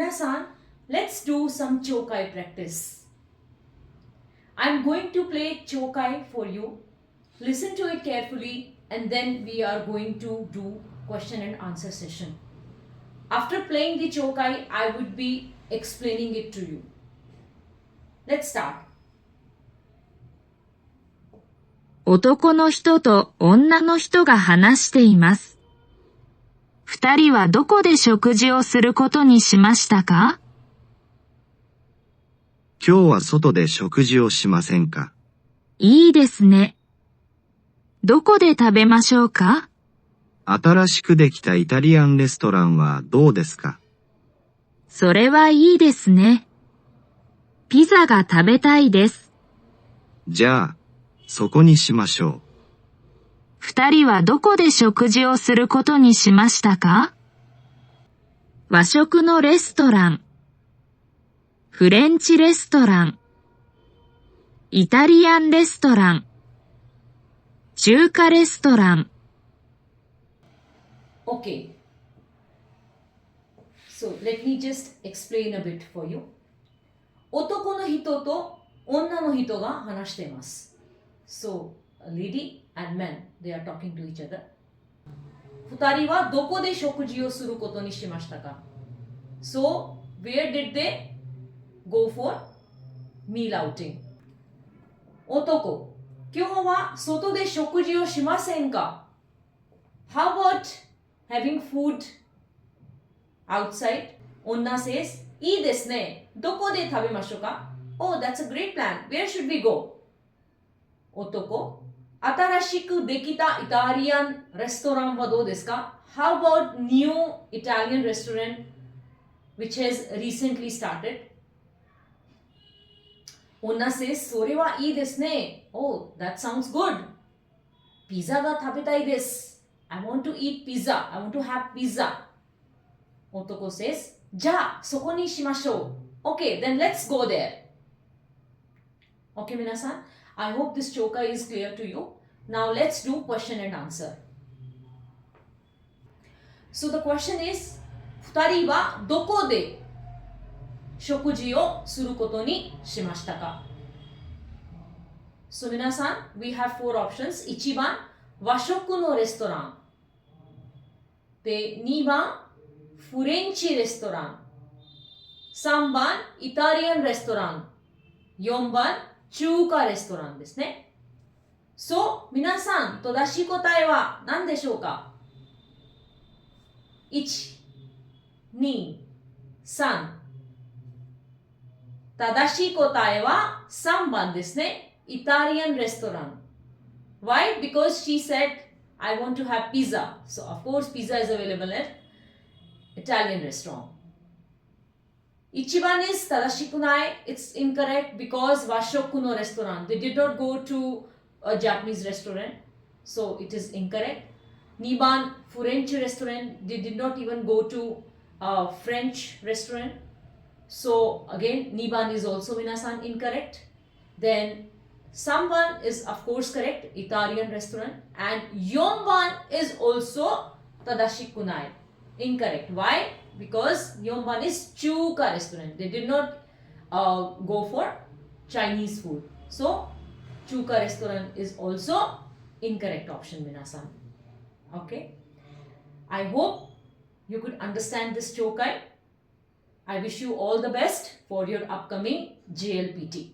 Minasan, let's do some chokai practice. I'm going to play chokai for you. Listen to it carefully and then we are going to do question and answer session. After playing the chokai, I would be explaining it to you. Let's start. 男の人と女の人が話しています。二人はどこで食事をすることにしましたか？今日は外で食事をしませんか？いいですね。どこで食べましょうか？新しくできたイタリアンレストランはどうですか？それはいいですね。ピザが食べたいです。じゃあ、そこにしましょう。二人はどこで食事をすることにしましたか？和食のレストラン、フレンチレストラン、イタリアンレストラン、中華レストラン。Okay. So let me just explain a bit for you. 男の人と女の人が話しています。So, a lady and man, they are talking to each other. 二人はどこで食事をすることにしましたか？ So, where did they go for meal outing? 男、今日は外で食事をしませんか？ How about having food outside? 女 says, いいですね。どこで食べましょうか？ Oh, that's a great plan. Where should we go? 男、新しくできたイタリアンレストランはどうですか？ How about new Italian restaurant which has recently started? 女 says, それはいいですね。Oh, that sounds good. ピザが食べたいです。I want to eat pizza. I want to have pizza. 男 says, じゃあそこにしましょう。Okay, then let's go there. Okay, 皆さん。I hope this chokai is clear to you. Now let's do question and answer. So the question is, 二人はどこで食事をすることにしましたか？ So 皆さん、we have four options. 1番、和食のレストラン。で、2番、フレンチレストラン。3番、イタリアンレストラン。4番、中華レストランですね。そう、皆さん、正しい答えは何でしょうか？ 1、2、3。正しい答えは3番ですね。イタリアンレストラン。Why? Because she said, I want to have pizza. So, of course, pizza is available at Italian restaurant. 1番 is 正しくない。It's incorrect because 和食のレストラン。They did not go to a Japanese restaurant. So it is incorrect. 2番 French restaurant. They did not even go to a French restaurant. So again 2番 is also 皆さん incorrect. Then 3番 is of course correct. Italian restaurant. And 4番 is also 正しくない。Incorrect. Why? Because 4番 is 中華 restaurant. They did not go for Chinese food. So, 中華 restaurant is also incorrect option, 皆さん。Okay? I hope you could understand this chokai. I wish you all the best for your upcoming JLPT.